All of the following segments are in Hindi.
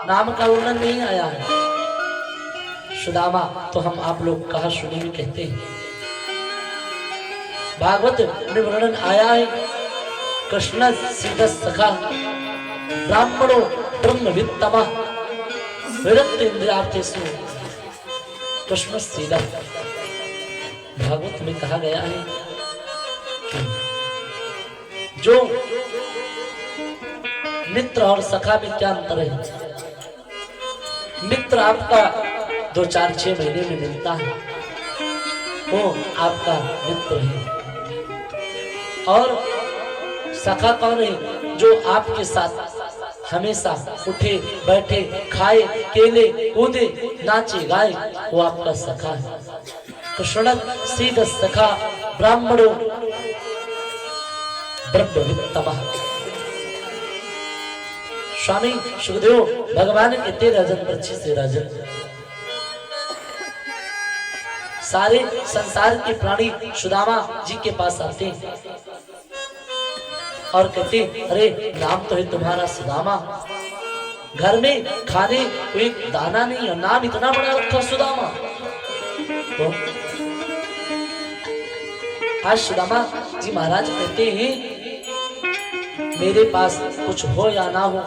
नाम का वर्णन नहीं आया है। सुदामा तो हम आप लोग कहा सुनी भी कहते हैं। भागवत में वर्णन आया है कृष्ण सीधा सखा ब्राह्मणों ब्रह्मवित्तमा विरक्त इंद्रियार्थेषु कृष्ण सीधा। भागवत में कहा गया है जो मित्र और सखा में क्या अंतर है। मित्र आपका 2-4-6 महीने में मिलता है, वो आपका मित्र है। और सखा कौन है? जो आपके साथ हमेशा उठे बैठे खाए केले कूदे नाचे गाए, वो आपका सखा है। कृष्ण सीध सखा ब्राह्मणों ब्रह्मवित्तमः। स्वामी सुखदेव भगवान कहते राजन पृथ्वी से राजन सारे संसार के प्राणी सुदामा जी के पास आते और कहते अरे नाम तो है तुम्हारा सुदामा, घर में खाने को एक दाना नहीं और नाम इतना बड़ा रखा सुदामा। तो आज सुदामा जी महाराज कहते हैं मेरे पास कुछ हो या ना हो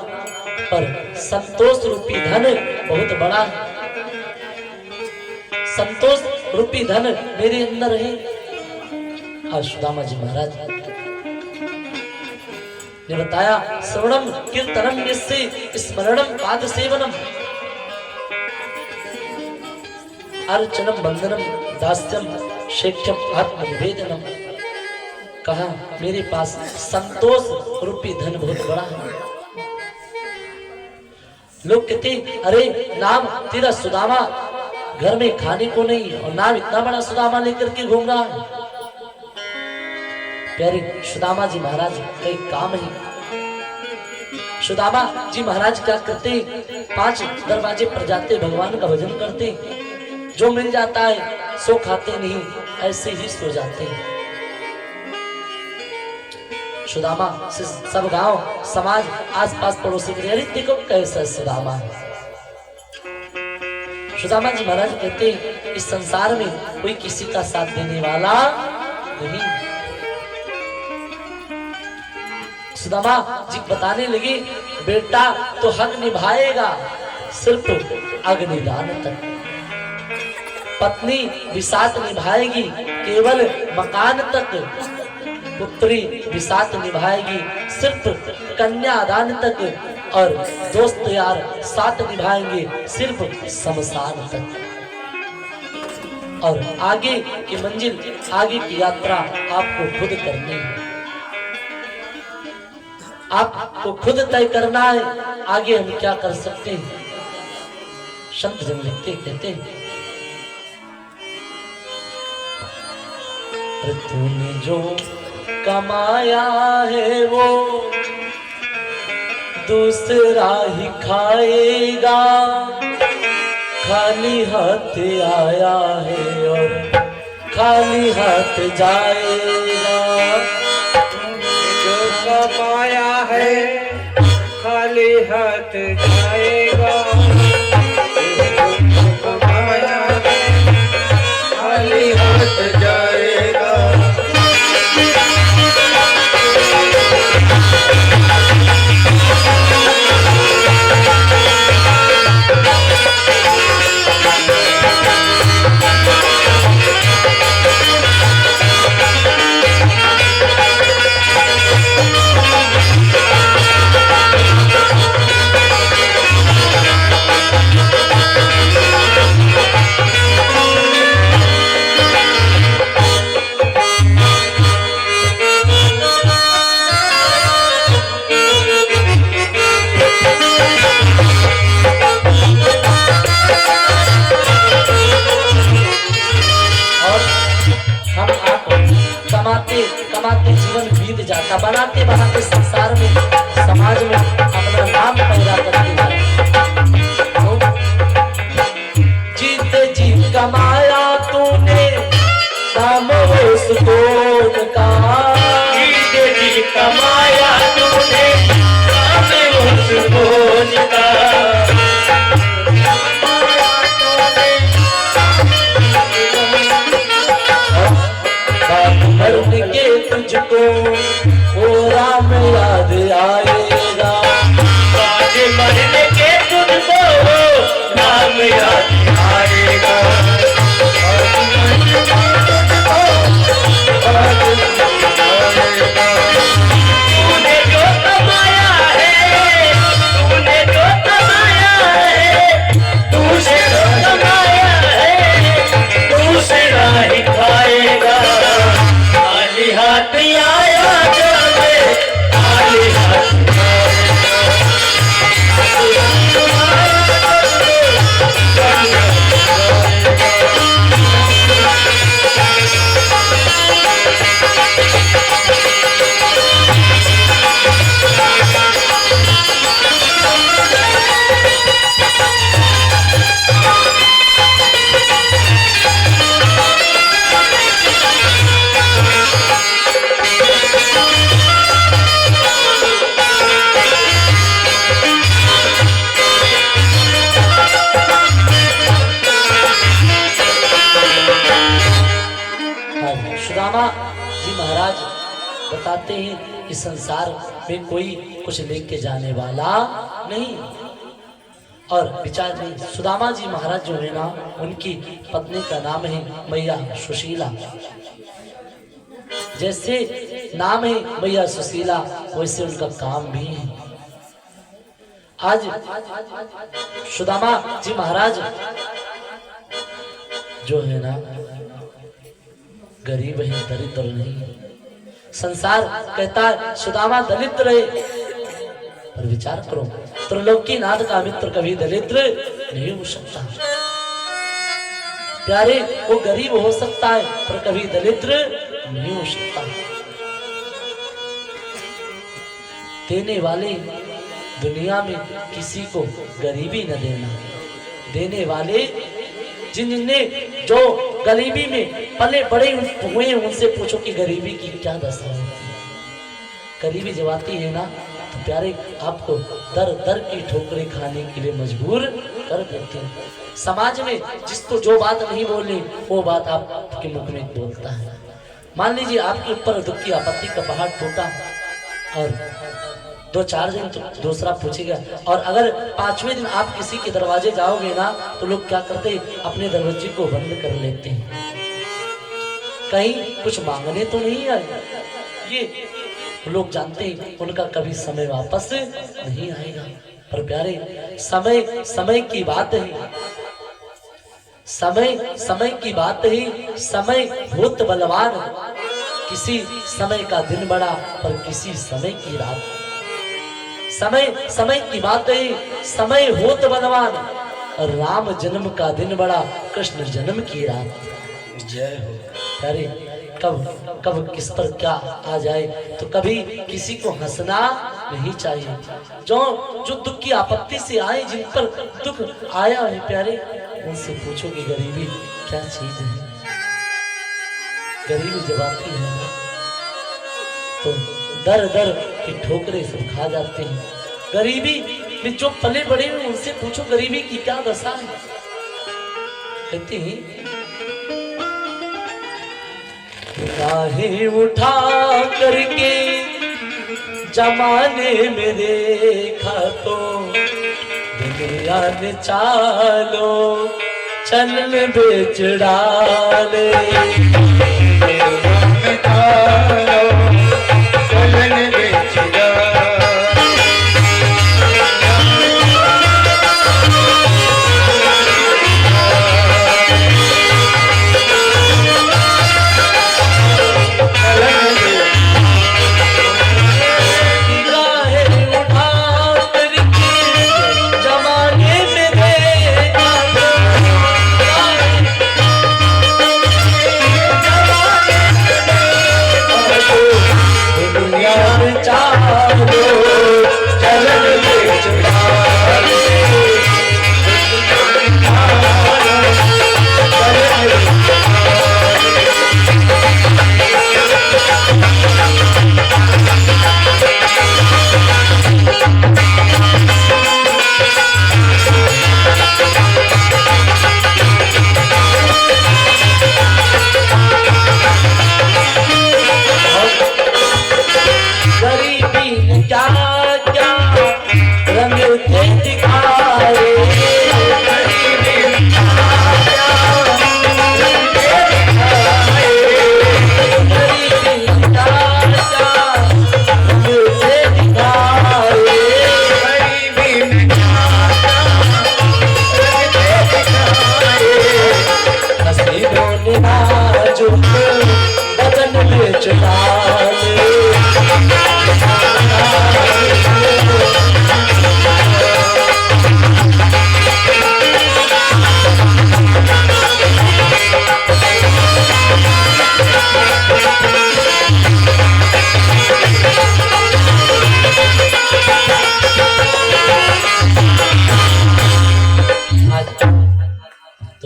पर संतोष रूपी धन बहुत बड़ा है। संतोष रूपी धन मेरे अंदर है। आज सुदामा जी महाराज ने बताया श्रवणम कीर्तनम यस्य स्मरणम पाद सेवनम अर्चनम बंदनम दास्यम शेख्यम आत्मनिवेदनम। कहा मेरे पास संतोष रूपी धन बहुत बड़ा है। लोग कहते अरे नाम तेरा सुदामा, घर में खाने को नहीं और नाम इतना बड़ा सुदामा लेकर के घूम रहा है। प्यारे सुदामा जी महाराज का एक काम है। सुदामा जी महाराज क्या करते? 5 दरवाजे पर जाते भगवान का भजन करते, जो मिल जाता है सो खाते नहीं, ऐसे ही सो जाते हैं। सुदामा से सब गांव समाज आसपास पड़ोसी के अरे देखो कैसा सुदामा है। सुदामा जी महाराज कहते इस संसार में कोई किसी का साथ देने वाला नहीं। सुदामा जी बताने लगे बेटा तो हक निभाएगा सिर्फ अग्निदान तक, पत्नी विसात निभाएगी केवल मकान तक, पुत्री विसात निभाएगी सिर्फ कन्यादान तक, और दोस्त यार साथ निभाएंगे सिर्फ शमशान तक। और आगे की मंजिल आगे की यात्रा आपको खुद करनी है, आपको खुद तय करना है। आगे हम क्या कर सकते हैं? संत जन लिखते कहते हैं तूने जो कमाया है वो दूसरा ही खाएगा, खाली हाथ आया है और खाली हाथ जाएगा। जो कमाया है खाली हाथ जाएगा, जो कमाया है खाली हाथ जाएगा। सुदामा जी महाराज बताते हैं कि संसार में कोई कुछ लेके जाने वाला नहीं। और विचार नहीं, सुदामा जी महाराज जो है ना, उनकी पत्नी का नाम है मैया सुशीला। जैसे नाम है मैया सुशीला, वैसे उनका काम भी है। आज सुदामा जी महाराज जो है ना, गरीब है, दरिद्र नहीं। संसार कहता है सुदामा दरिद्र है, पर विचार करो, त्रिलोकीनाथ का मित्र कभी दरिद्र नहीं हो सकता। प्यारे, वो गरीब हो सकता है पर कभी दरिद्र नहीं हो सकता। देने वाले दुनिया में किसी को गरीबी न देना। देने वाले जिनने जो गरीबी में पले बड़े हुए उनसे पूछो कि गरीबी की क्या दशा होती है। गरीबी जब आती है ना, तो प्यारे आपको दर दर की ठोकरें खाने के लिए मजबूर कर देते हैं। समाज में जिसको जो बात नहीं बोलनी, वो बात आपके मुख में बोलता है। मान लीजिए आपके ऊपर दुख की आपत्ति का पहाड़ टूटा और 2-4 दिन तो दूसरा पूछेगा, और अगर 5वें दिन आप किसी के दरवाजे जाओगे ना, तो लोग क्या करते, अपने दरवाजे को बंद कर लेते हैं। कहीं कुछ मांगने तो नहीं आए। ये लोग जानते हैं उनका कभी समय वापस नहीं आएगा। पर प्यारे, समय समय की बात है, समय समय की बात है। समय होत बलवान, किसी समय का दिन बड़ा पर किसी समय की रात। समय समय की बात है, समय होत बलवान, और राम जन्म का दिन बड़ा, कृष्ण जन्म की रात। जय हो। अरे कब कब किस पर क्या आ जाए, तो कभी किसी को हंसना नहीं चाहिए। जो दुख की आपत्ति से आए, जिन पर दुख आया है प्यारे, उनसे पूछो कि गरीबी क्या चीज है। गरीबी जब आती है ना, तो दर दर की ठोकरें सब खा जाते हैं। गरीबी में जो पले बड़े हुए, उनसे पूछो गरीबी की क्या दशा है। कहते हैं निगाहें उठा करके जमाने में देखा तो दुनिया ने चालो चलन बेच डाले। चलन बेच डाले।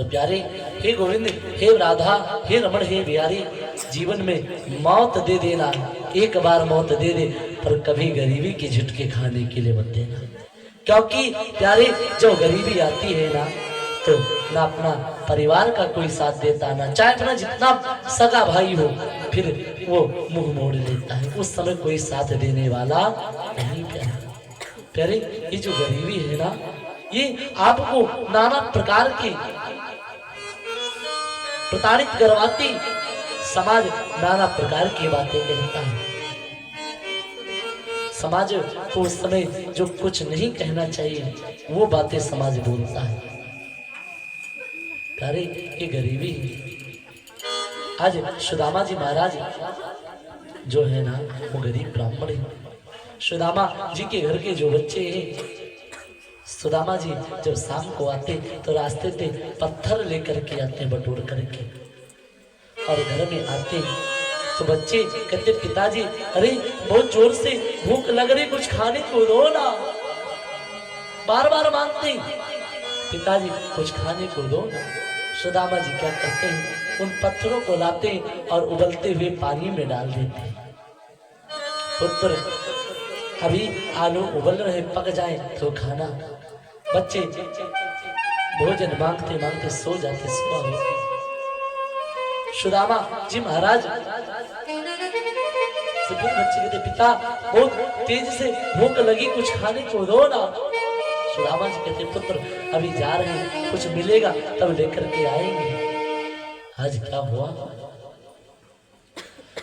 प्यारे, हे गोविंद, हे राधा, हे रमण, हे बिहारी, जीवन में मौत दे देना, एक बार मौत दे दे, पर कभी गरीबी के झटके खाने के लिए मत देना। क्योंकि प्यारे, जब गरीबी आती है ना, तो ना अपना परिवार का कोई साथ देता, ना चाहे अपना जितना सगा भाई हो फिर वो मुंह मोड़ लेता है। उस समय कोई साथ देने वाला नहीं। प्यारे ये जो गरीबी है ना, ये आपको नाना प्रकार की प्रताड़ित करवाती, समाज नाना प्रकार की बातें कहता है। समाज को उस समय जो कुछ नहीं कहना चाहिए वो बातें समाज बोलता है। अरे ये गरीबी है। आज सुदामा जी महाराज जो है ना वो गरीब ब्राह्मण है। सुदामा जी के घर के जो बच्चे हैं, सुदामा जी जब शाम को आते तो रास्ते से पत्थर लेकर के आते बटोर करके, और घर में आते तो बच्चे कहते पिताजी अरे बहुत जोर से भूख लग रही, कुछ खाने को दो ना। बार बार मांगते पिताजी कुछ खाने को दो ना। सुदामा जी क्या करते हैं, उन पत्थरों को लाते और उबलते हुए पानी में डाल देते। पुत्र अभी आलू उबल रहे, पक जाए तो खाना। बच्चे भोजन मांगते मांगते सो जाते, सुबह होती। सुदामा जी महाराज फिर बच्चे कहते पिता बहुत तेज से भूख लगी, कुछ खाने को दो ना। सुदामा जी कहते पुत्र अभी जा रहे हैं, कुछ मिलेगा तब लेकर के आएंगे। आज क्या हुआ,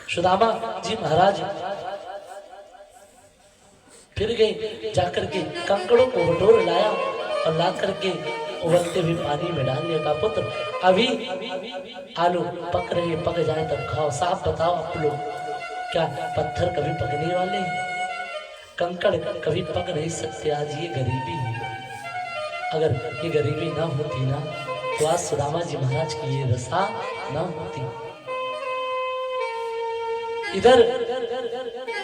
सुदामा जी महाराज फिर गए, जाकर के कंकड़ों को बटोर लाया और ला करके उबलते हुए पानी में डाल लिया। का पुत्र अभी आलू पक रहे, पक जाए तब खाओ। साफ बताओ आप लोग, क्या पत्थर कभी पकने वाले हैं? कंकड़ कभी पक नहीं सकते। आज ये गरीबी है। अगर ये गरीबी ना होती ना तो आज सुदामा जी महाराज की ये दशा ना होती। इधर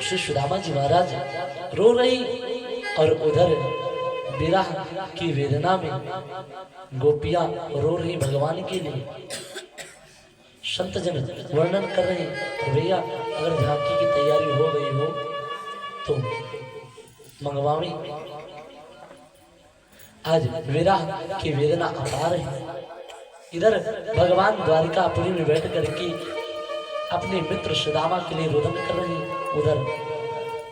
श्री सुदामा जी महाराज रो रही और उधर विरह की वेदना में गोपियां रो रही भगवान के लिए। संत जन वर्णन कर रहे हैं भैया अगर झांकी की तैयारी हो गई हो तो मंगवावी। आज विरह की वेदना अपार है। इधर भगवान द्वारिकापुरी में बैठ करके अपने मित्र सुदामा के लिए रुदन कर रहे हैं, उधर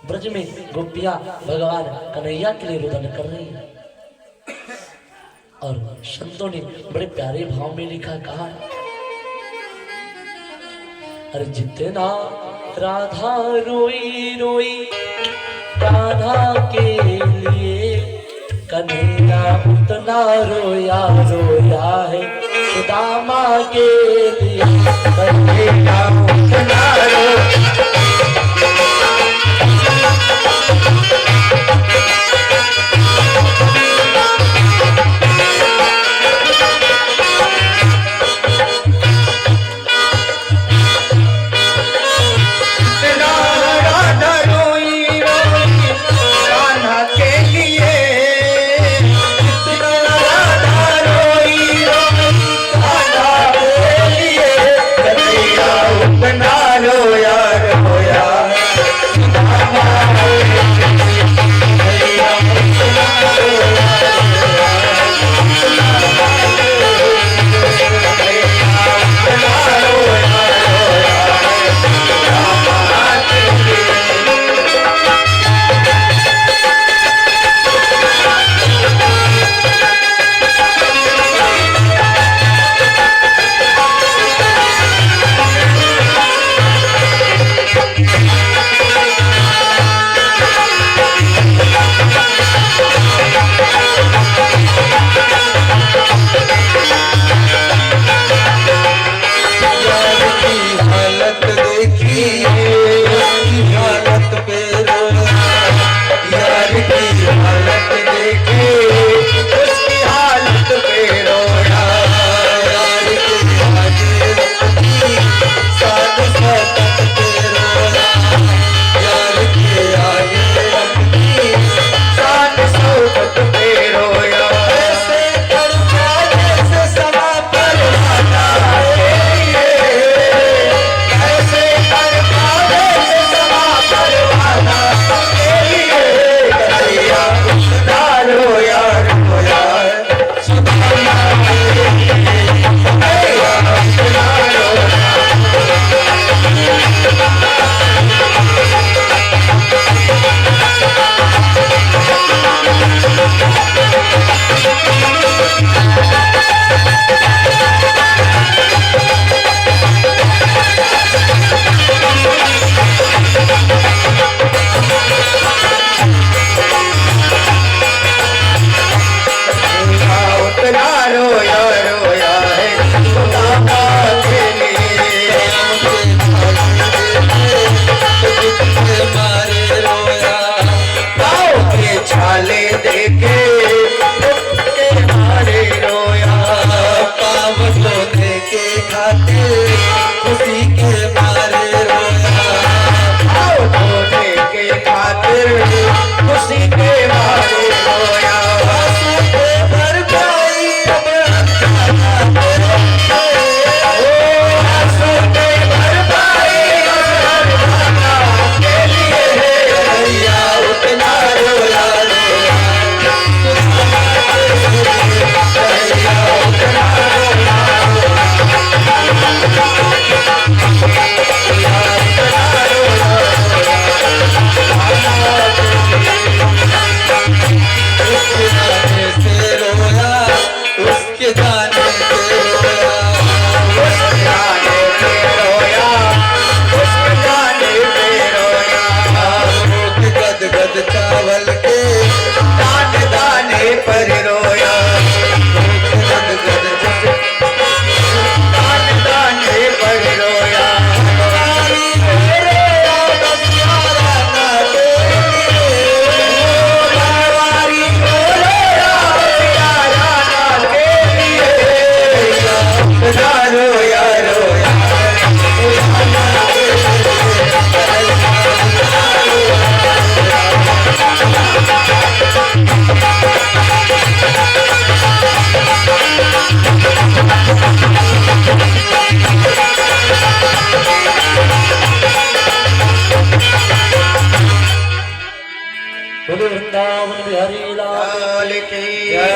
ब्रज में गोपियां भगवान कन्हैया के लिए रुदन कर रही हैं। और संतों ने बड़े प्यारे भाव में लिखा, कहा अरे जितना राधा रोई रोई राधा के लिए, कन्हैया उतना रोया रोया है सुदामा के लिए। कन्हैया उतना रोया रोया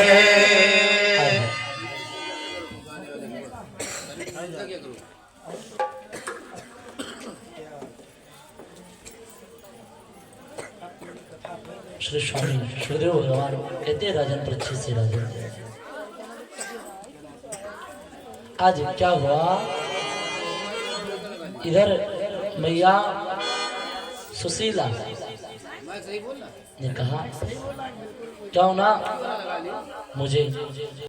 श्री स्वामी सुखदेव भगवान कहते हैं राजन परीक्षित से, राजन आज क्या हुआ, इधर मैया सुशीला ने कहा क्यों ना मुझे